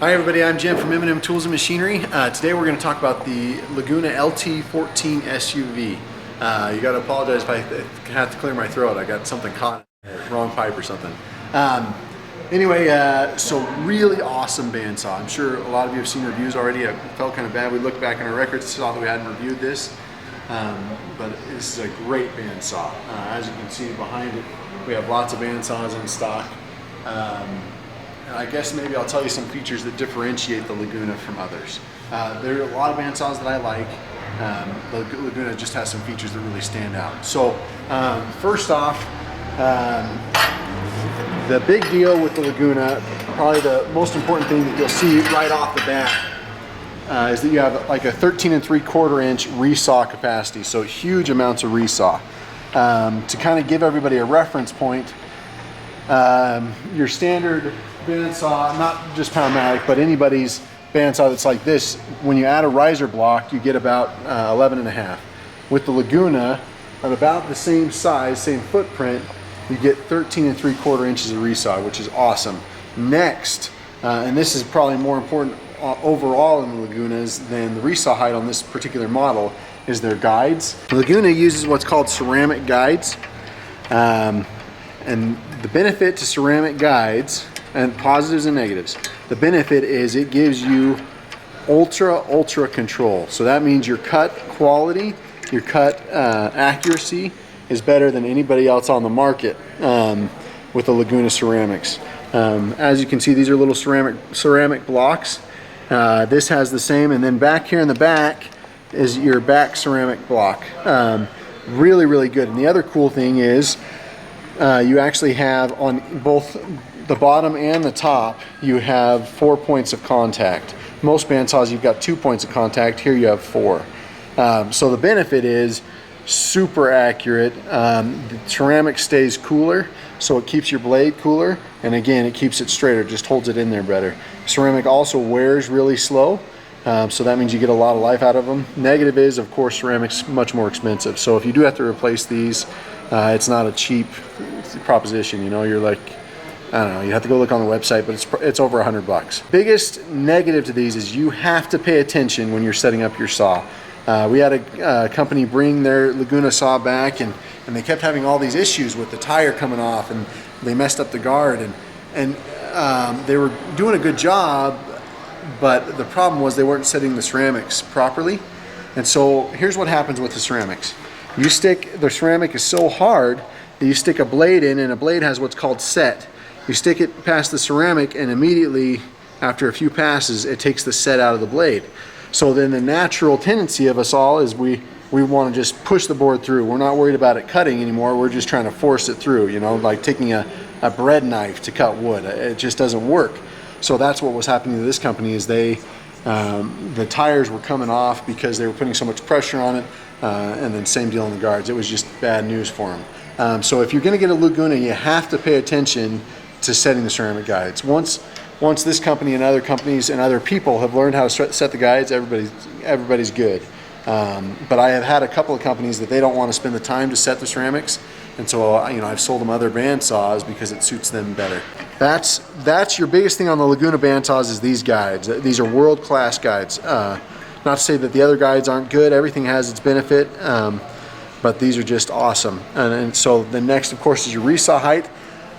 Hi everybody, I'm Jim from M&M Tools and Machinery. Today we're going to talk about the Laguna LT14 SUV. You got to apologize if I have to clear my throat. I got something caught in the wrong pipe or something. So really awesome bandsaw. I'm sure a lot of you have seen reviews already. I felt kind of bad. We looked back in our records, saw that we hadn't reviewed this. But this is a great bandsaw. As you can see behind it, we have lots of bandsaws in stock. I guess maybe I'll tell you some features that differentiate the Laguna from others. There are a lot of bandsaws that I like. The Laguna just has some features that really stand out. So first off, the big deal with the Laguna, probably the most important thing that you'll see right off the bat is that you have like a 13 3/4 inch resaw capacity, so huge amounts of resaw. To kind of give everybody a reference point, your standard bandsaw, not just Poundmatic, but anybody's bandsaw that's like this, when you add a riser block, you get about 11.5. With the Laguna, at about the same size, same footprint, you get 13 3/4 inches of resaw, which is awesome. Next, and this is probably more important overall in the Lagunas than the resaw height on this particular model, is their guides. The Laguna uses what's called ceramic guides. And the benefit to ceramic guides, and positives and negatives, the benefit is it gives you ultra control. So that means your cut quality, your cut accuracy is better than anybody else on the market with the Laguna ceramics. As you can see, these are little ceramic blocks. This has the same, and then back here in the back is your back ceramic block. Really good. And the other cool thing is you actually have on both the bottom and the top, you have 4 points of contact. Most bandsaws you've got 2 points of contact, here you have 4. So the benefit is super accurate. The ceramic stays cooler, so it keeps your blade cooler, and again it keeps it straighter, just holds it in there better. Ceramic also wears really slow, so that means you get a lot of life out of them. Negative is, of course, ceramic's much more expensive, so if you do have to replace these, it's not a cheap proposition. You know, you're like, I don't know, you have to go look on the website, but it's over $100. Biggest negative to these is you have to pay attention when you're setting up your saw. We had a company bring their Laguna saw back, and they kept having all these issues with the tire coming off, and they messed up the guard, and they were doing a good job, but the problem was they weren't setting the ceramics properly. And so here's what happens with the ceramics. The ceramic is so hard that you stick a blade in, and a blade has what's called set. You stick it past the ceramic, and immediately after a few passes it takes the set out of the blade. So then the natural tendency of us all is we want to just push the board through. We're not worried about it cutting anymore, we're just trying to force it through, you know, like taking a bread knife to cut wood. It just doesn't work. So that's what was happening to this company, is the tires were coming off because they were putting so much pressure on it, and then same deal on the guards. It was just bad news for them. So if you're going to get a Laguna, you have to pay attention to setting the ceramic guides. Once this company and other companies and other people have learned how to set the guides, everybody's good. But I have had a couple of companies that they don't want to spend the time to set the ceramics, and so you know, I've sold them other bandsaws because it suits them better. That's your biggest thing on the Laguna bandsaws, is these guides. These are world-class guides. Not to say that the other guides aren't good. Everything has its benefit, but these are just awesome. And so the next, of course, is your resaw height.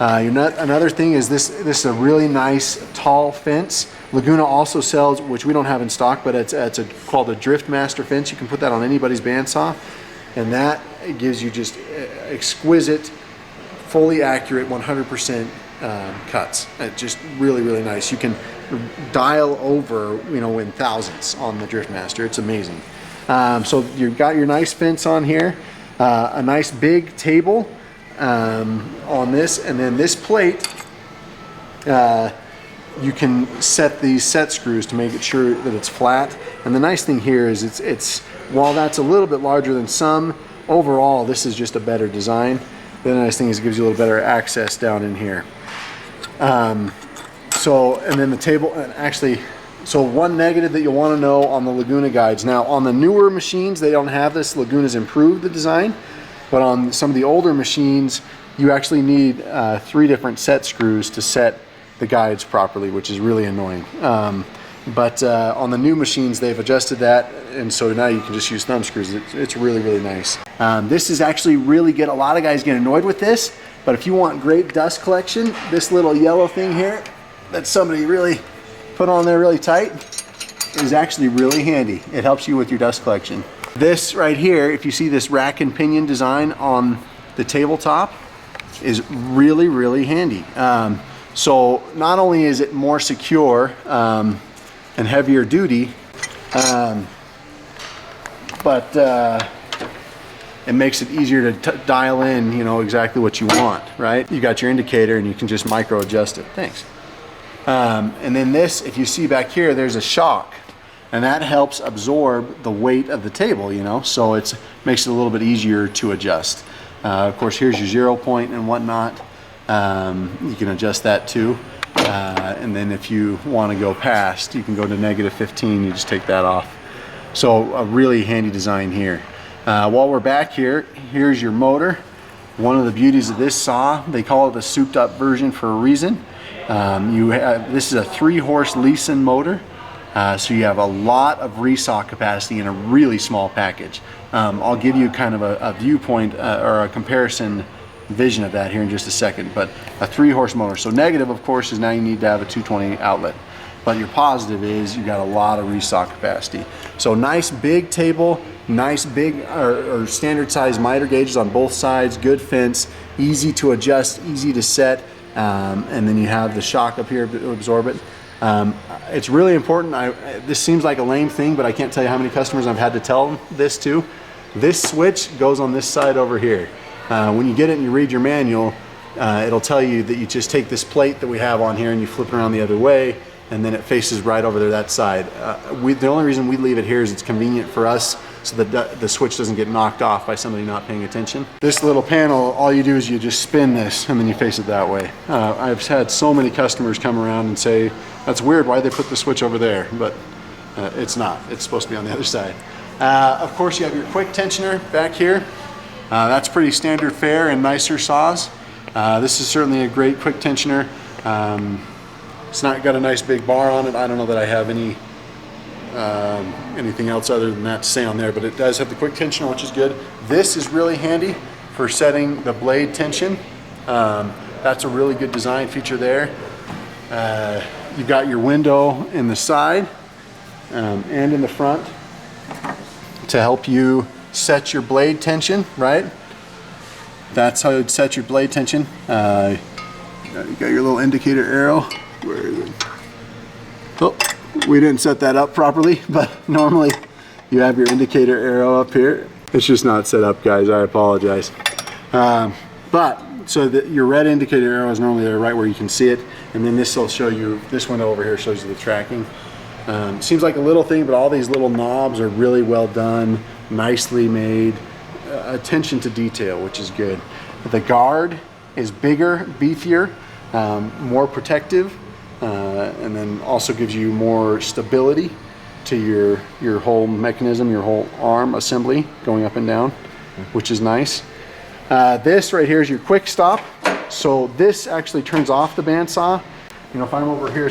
Another thing is this is a really nice tall fence. Laguna also sells, which we don't have in stock, but it's called a Drift Master fence. You can put that on anybody's bandsaw, and that gives you just exquisite, fully accurate 100% cuts. Just really nice. You can dial over, you know, in thousandths on the Drift Master. It's amazing. So you've got your nice fence on here, a nice big table on this, and then this plate, you can set these set screws to make it sure that it's flat. And the nice thing here is it's while that's a little bit larger than some, overall this is just a better design. The nice thing is it gives you a little better access down in here. And then the table, and actually, so one negative that you'll want to know on the Laguna guides. Now on the newer machines they don't have this. Laguna's improved the design, but on some of the older machines you actually need 3 different set screws to set the guides properly, which is really annoying. But on the new machines, they've adjusted that, and so now you can just use thumb screws. It's really, really nice. This is actually really good. A lot of guys get annoyed with this, but if you want great dust collection, this little yellow thing here that somebody really put on there really tight is actually really handy. It helps you with your dust collection. This right here, if you see this rack and pinion design on the tabletop, is really, really handy. So not only is it more secure and heavier duty, but it makes it easier to dial in, you know, exactly what you want, right? You got your indicator and you can just micro adjust it. Thanks. And then this, if you see back here, there's a shock, and that helps absorb the weight of the table, you know, so it makes it a little bit easier to adjust. Of course, here's your 0 point and whatnot. You can adjust that too. And then if you want to go past, you can go to -15, you just take that off. So a really handy design here. While we're back here, here's your motor. One of the beauties of this saw, they call it the souped up version for a reason. This is a 3-horse Leeson motor. So you have a lot of resaw capacity in a really small package. I'll give you kind of a viewpoint or a comparison vision of that here in just a second, but a 3-horse motor. So negative, of course, is now you need to have a 220 outlet, but your positive is you got a lot of resaw capacity. So nice big table, nice big or standard size miter gauges on both sides, good fence, easy to adjust, easy to set, and then you have the shock up here to absorb it. It's really important. This seems like a lame thing, but I can't tell you how many customers I've had to tell them this to. This switch goes on this side over here. When you get it and you read your manual, it'll tell you that you just take this plate that we have on here and you flip it around the other way, and then it faces right over there that side. The only reason we leave it here is it's convenient for us, so that the switch doesn't get knocked off by somebody not paying attention. This little panel, all you do is you just spin this and then you face it that way. I've had so many customers come around and say, that's weird, why they put the switch over there? But it's not, it's supposed to be on the other side. Of course, you have your quick tensioner back here. That's pretty standard fare in nicer saws. This is certainly a great quick tensioner. It's not got a nice big bar on it. I don't know that I have anything else other than that to say on there, but it does have the quick tensioner, which is good. This is really handy for setting the blade tension. That's a really good design feature there. You've got your window in the side and in the front to help you set your blade tension, right? That's how you'd set your blade tension. You got your little indicator arrow. Where is it? Oh, we didn't set that up properly, but normally you have your indicator arrow up here. It's just not set up, guys, I apologize. So your red indicator arrow is normally there right where you can see it, and then this will show you, this window over here shows you the tracking. Seems like a little thing, but all these little knobs are really well done, nicely made, attention to detail, which is good. The guard is bigger, beefier, more protective, and then also gives you more stability to your whole mechanism, your whole arm assembly going up and down, which is nice. This right here is your quick stop. So this actually turns off the bandsaw. You know, if I'm over here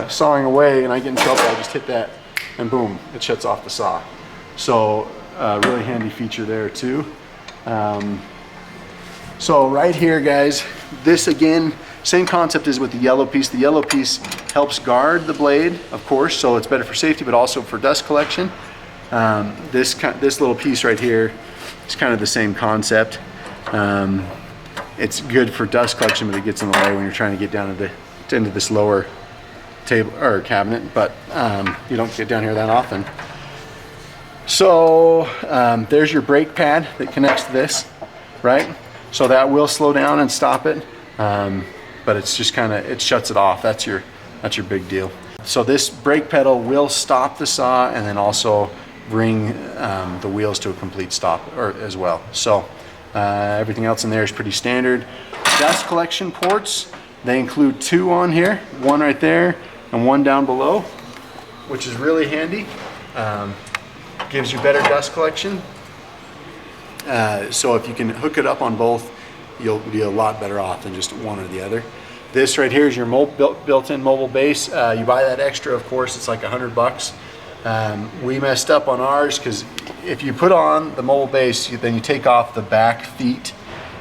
sawing away and I get in trouble, I just hit that and boom, it shuts off the saw. So really handy feature there too. So right here, guys, this again, same concept as with the yellow piece. The yellow piece helps guard the blade, of course, so it's better for safety, but also for dust collection. This little piece right here is kind of the same concept. It's good for dust collection, but it gets in the way when you're trying to get down into this lower table or cabinet, but you don't get down here that often. So there's your brake pad that connects to this, right? So that will slow down and stop it, but it's just kind of, it shuts it off. That's your big deal. So this brake pedal will stop the saw and then also bring the wheels to a complete stop as well. So everything else in there is pretty standard. Dust collection ports, they include 2 on here, 1 right there and 1 down below, which is really handy. Gives you better dust collection. So if you can hook it up on both, you'll be a lot better off than just one or the other. This right here is your built-in mobile base. You buy that extra, of course, it's like $100. We messed up on ours because if you put on the mobile base, then you take off the back feet,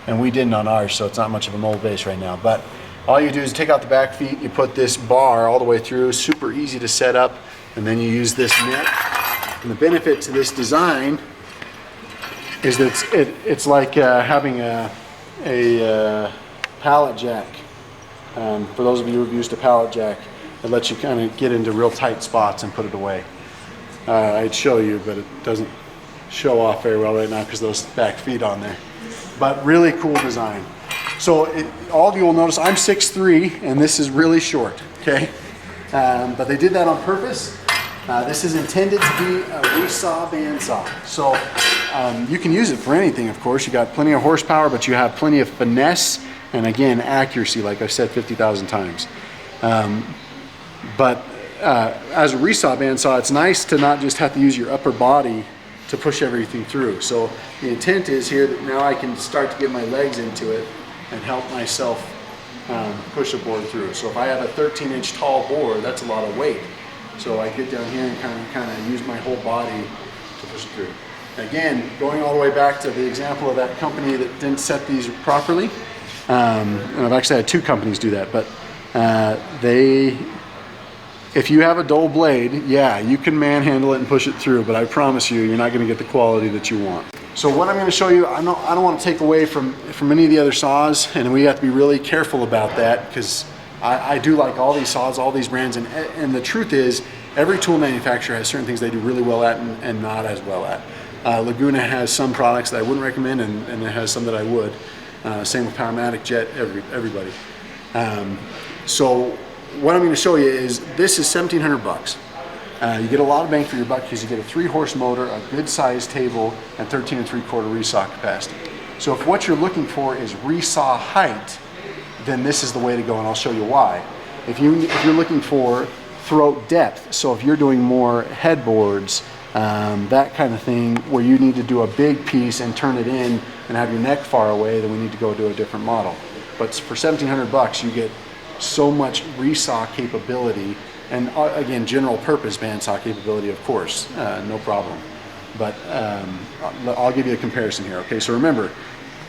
and we didn't on ours, so it's not much of a mobile base right now. But all you do is take out the back feet, you put this bar all the way through, super easy to set up, and then you use this net. And the benefit to this design is that it's like having a pallet jack. For those of you who've used a pallet jack, it lets you kind of get into real tight spots and put it away. I'd show you, but it doesn't show off very well right now because those back feet on there. But really cool design. So all of you will notice I'm 6'3", and this is really short, okay? But they did that on purpose. This is intended to be a Resaw bandsaw. So you can use it for anything, of course. You got plenty of horsepower, but you have plenty of finesse and, again, accuracy, like I've said 50,000 times. But as a Resaw bandsaw, it's nice to not just have to use your upper body to push everything through. So the intent is here that now I can start to get my legs into it and help myself push a board through. So if I have a 13-inch tall board, that's a lot of weight. So I get down here and kind of use my whole body to push it through. Again, going all the way back to the example of that company that didn't set these properly, and I've actually had 2 companies do that, but if you have a dull blade, yeah, you can manhandle it and push it through, but I promise you, you're not going to get the quality that you want. So what I'm going to show you, I don't want to take away from any of the other saws, and we have to be really careful about that because I do like all these saws, all these brands, and the truth is, every tool manufacturer has certain things they do really well at and not as well at. Laguna has some products that I wouldn't recommend, and it has some that I would. Same with Powermatic, Jet, everybody. So what I'm going to show you is this is $1,700. You get a lot of bang for your buck because you get a 3-horse motor, a good sized table, and 13 3/4 Resaw capacity. So if what you're looking for is Resaw height, then this is the way to go, and I'll show you why. If you're looking for throat depth, so if you're doing more headboards, that kind of thing, where you need to do a big piece and turn it in and have your neck far away, then we need to go to a different model. But for $1,700, you get so much Resaw capability, and again, general purpose bandsaw capability, of course, no problem. But I'll give you a comparison here. Okay, so remember,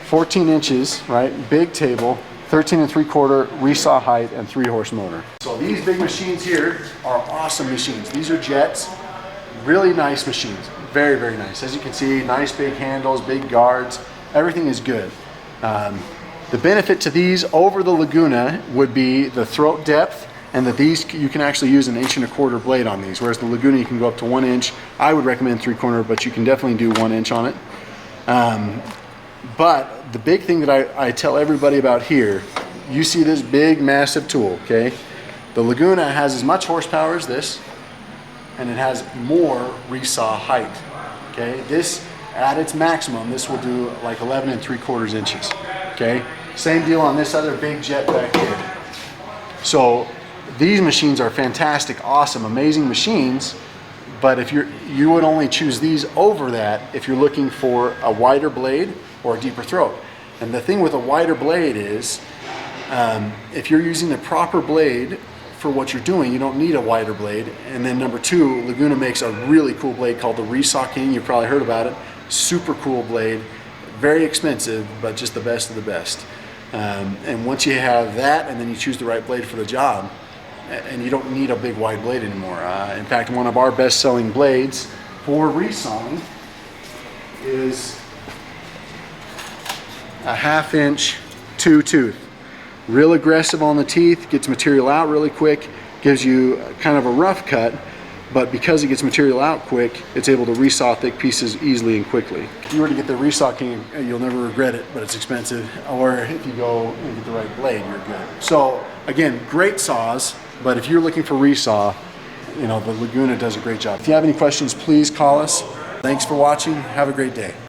14 inches, right? Big table, 13 3/4 Resaw height, and 3-horse motor. So these big machines here are awesome machines. These are Jets, really nice machines, very, very nice. As you can see, nice big handles, big guards, everything is good. The benefit to these over the Laguna would be the throat depth, and that these you can actually use an 1 1/4 blade on these, whereas the Laguna you can go up to 1 inch. I would recommend 3/4, but you can definitely do 1 inch on it. But the big thing that I tell everybody about here, you see this big massive tool, okay? The Laguna has as much horsepower as this, and it has more Resaw height, okay? This, at its maximum, this will do like 11 3/4 inches, okay? Same deal on this other big Jet back here. So these machines are fantastic, awesome, amazing machines, but if you would only choose these over that if you're looking for a wider blade or a deeper throat. And the thing with a wider blade is, if you're using the proper blade for what you're doing, you don't need a wider blade. And then number 2, Laguna makes a really cool blade called the Resaw King. You've probably heard about it. Super cool blade, very expensive, but just the best of the best. And once you have that, and then you choose the right blade for the job, and you don't need a big wide blade anymore. In fact, one of our best-selling blades for resawing is a 1/2 inch 2-tooth. Real aggressive on the teeth, gets material out really quick, gives you kind of a rough cut, but because it gets material out quick, it's able to resaw thick pieces easily and quickly. If you were to get the Resaw King, you'll never regret it, but it's expensive. Or if you go and get the right blade, you're good. So again, great saws, but if you're looking for resaw, you know, the Laguna does a great job. If you have any questions, please call us. Thanks for watching. Have a great day.